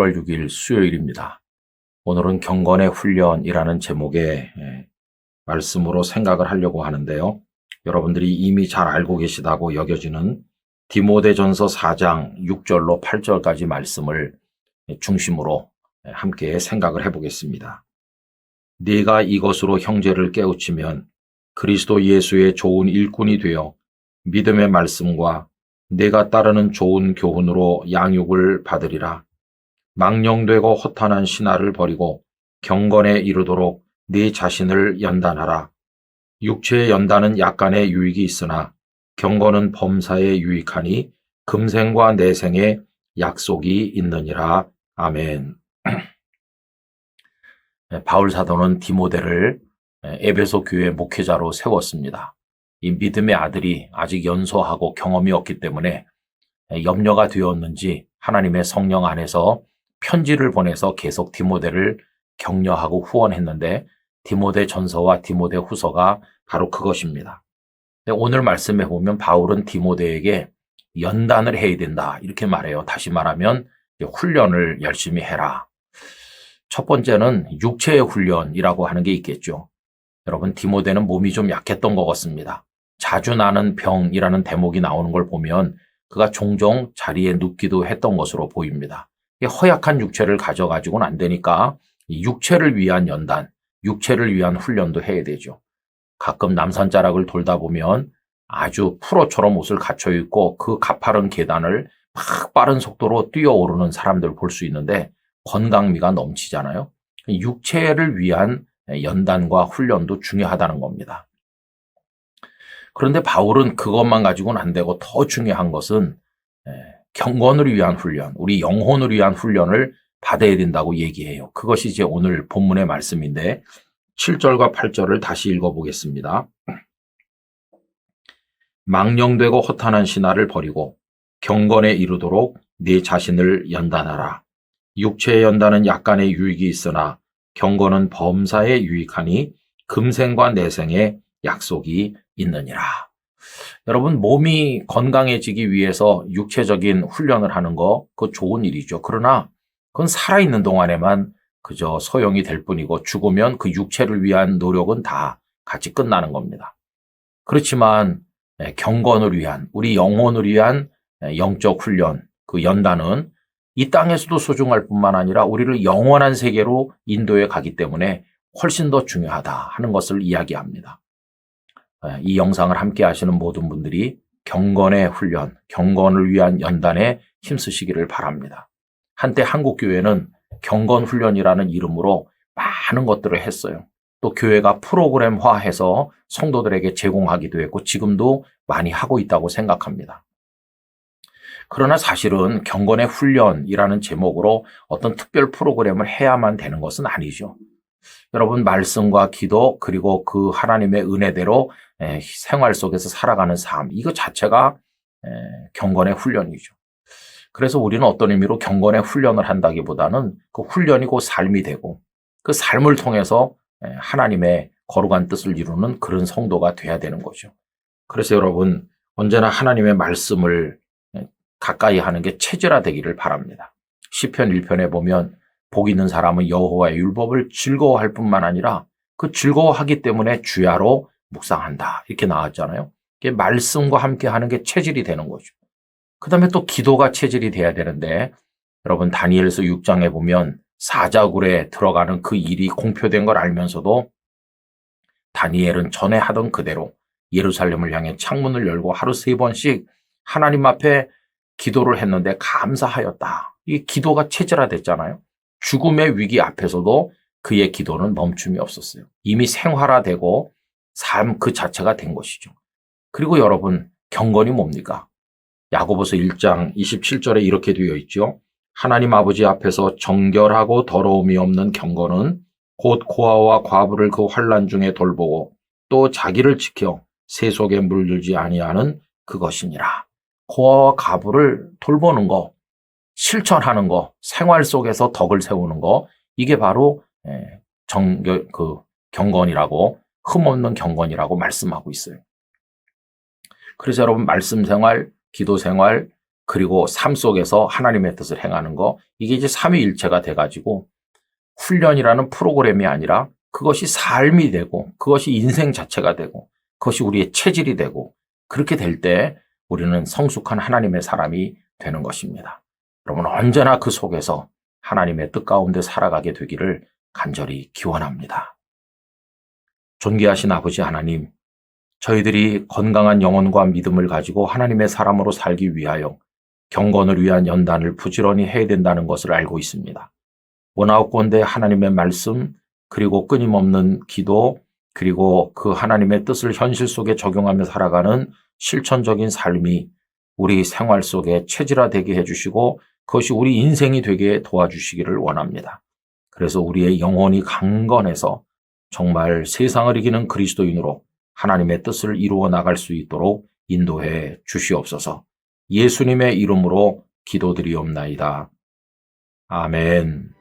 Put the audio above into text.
7월 6일 수요일입니다. 오늘은 경건의 훈련이라는 제목의 말씀으로 생각을 하려고 하는데요. 여러분들이 이미 잘 알고 계시다고 여겨지는 디모데전서 4장 6절로 8절까지 말씀을 중심으로 함께 생각을 해보겠습니다. 네가 이것으로 형제를 깨우치면 그리스도 예수의 좋은 일꾼이 되어 믿음의 말씀과 내가 따르는 좋은 교훈으로 양육을 받으리라. 망령되고 허탄한 신화를 버리고 경건에 이르도록 네 자신을 연단하라. 육체의 연단은 약간의 유익이 있으나 경건은 범사에 유익하니 금생과 내생에 약속이 있느니라. 아멘. 바울 사도는 디모데를 에베소 교회 목회자로 세웠습니다. 이 믿음의 아들이 아직 연소하고 경험이 없기 때문에 염려가 되었는지 하나님의 성령 안에서 편지를 보내서 계속 디모데를 격려하고 후원했는데 디모데 전서와 디모데 후서가 바로 그것입니다. 오늘 말씀에 보면 바울은 디모데에게 연단을 해야 된다 이렇게 말해요. 다시 말하면 훈련을 열심히 해라. 첫 번째는 육체의 훈련이라고 하는 게 있겠죠. 여러분, 디모데는 몸이 좀 약했던 것 같습니다. 자주 나는 병이라는 대목이 나오는 걸 보면 그가 종종 자리에 눕기도 했던 것으로 보입니다. 허약한 육체를 가져가지고는 안 되니까 육체를 위한 연단, 육체를 위한 훈련도 해야 되죠. 가끔 남산자락을 돌다 보면 아주 프로처럼 옷을 갖춰 입고 그 가파른 계단을 막 빠른 속도로 뛰어오르는 사람들 볼 수 있는데 건강미가 넘치잖아요. 육체를 위한 연단과 훈련도 중요하다는 겁니다. 그런데 바울은 그것만 가지고는 안 되고 더 중요한 것은 경건을 위한 훈련, 우리 영혼을 위한 훈련을 받아야 된다고 얘기해요. 그것이 이제 오늘 본문의 말씀인데 7절과 8절을 다시 읽어보겠습니다. 망령되고 허탄한 신화를 버리고 경건에 이르도록 네 자신을 연단하라. 육체의 연단은 약간의 유익이 있으나 경건은 범사에 유익하니 금생과 내생에 약속이 있느니라. 여러분, 몸이 건강해지기 위해서 육체적인 훈련을 하는 거, 그거 좋은 일이죠. 그러나 그건 살아있는 동안에만 그저 소용이 될 뿐이고 죽으면 그 육체를 위한 노력은 다 같이 끝나는 겁니다. 그렇지만 경건을 위한, 우리 영혼을 위한 영적 훈련, 그 연단은 이 땅에서도 소중할 뿐만 아니라 우리를 영원한 세계로 인도해 가기 때문에 훨씬 더 중요하다 하는 것을 이야기합니다. 이 영상을 함께 하시는 모든 분들이 경건의 훈련, 경건을 위한 연단에 힘쓰시기를 바랍니다. 한때 한국교회는 경건훈련이라는 이름으로 많은 것들을 했어요. 또 교회가 프로그램화해서 성도들에게 제공하기도 했고 지금도 많이 하고 있다고 생각합니다. 그러나 사실은 경건의 훈련이라는 제목으로 어떤 특별 프로그램을 해야만 되는 것은 아니죠. 여러분, 말씀과 기도 그리고 그 하나님의 은혜대로 생활 속에서 살아가는 삶, 이거 자체가 경건의 훈련이죠. 그래서 우리는 어떤 의미로 경건의 훈련을 한다기보다는 그 훈련이 그 삶이 되고 그 삶을 통해서 하나님의 거룩한 뜻을 이루는 그런 성도가 돼야 되는 거죠. 그래서 여러분, 언제나 하나님의 말씀을 가까이 하는 게 체질화되기를 바랍니다. 시편 1편에 보면 복 있는 사람은 여호와의 율법을 즐거워할 뿐만 아니라 그 즐거워하기 때문에 주야로 묵상한다 이렇게 나왔잖아요. 이게 말씀과 함께 하는 게 체질이 되는 거죠. 그 다음에 또 기도가 체질이 돼야 되는데 여러분, 다니엘서 6장에 보면 사자굴에 들어가는 그 일이 공표된 걸 알면서도 다니엘은 전에 하던 그대로 예루살렘을 향해 창문을 열고 하루 3번씩 하나님 앞에 기도를 했는데 감사하였다. 이 기도가 체질화됐잖아요. 죽음의 위기 앞에서도 그의 기도는 멈춤이 없었어요. 이미 생활화되고 삶 그 자체가 된 것이죠. 그리고 여러분, 경건이 뭡니까? 야고보서 1장 27절에 이렇게 되어 있죠. 하나님 아버지 앞에서 정결하고 더러움이 없는 경건은 곧 고아와 과부를 그 환난 중에 돌보고 또 자기를 지켜 세 속에 물들지 아니하는 그것이니라. 고아와 과부를 돌보는 거, 실천하는 거, 생활 속에서 덕을 세우는 거, 이게 바로 경건이라고, 흠없는 경건이라고 말씀하고 있어요. 그래서 여러분, 말씀 생활, 기도 생활, 그리고 삶 속에서 하나님의 뜻을 행하는 거, 이게 이제 삼위일체가 돼가지고 훈련이라는 프로그램이 아니라 그것이 삶이 되고 그것이 인생 자체가 되고 그것이 우리의 체질이 되고 그렇게 될 때 우리는 성숙한 하나님의 사람이 되는 것입니다. 여러분 언제나 그 속에서 하나님의 뜻 가운데 살아가게 되기를 간절히 기원합니다. 존귀하신 아버지 하나님, 저희들이 건강한 영혼과 믿음을 가지고 하나님의 사람으로 살기 위하여 경건을 위한 연단을 부지런히 해야 된다는 것을 알고 있습니다. 원하옵건대 하나님의 말씀, 그리고 끊임없는 기도, 그리고 그 하나님의 뜻을 현실 속에 적용하며 살아가는 실천적인 삶이 우리 생활 속에 체질화되게 해주시고 그것이 우리 인생이 되게 도와주시기를 원합니다. 그래서 우리의 영혼이 강건해서 정말 세상을 이기는 그리스도인으로 하나님의 뜻을 이루어 나갈 수 있도록 인도해 주시옵소서. 예수님의 이름으로 기도드리옵나이다. 아멘.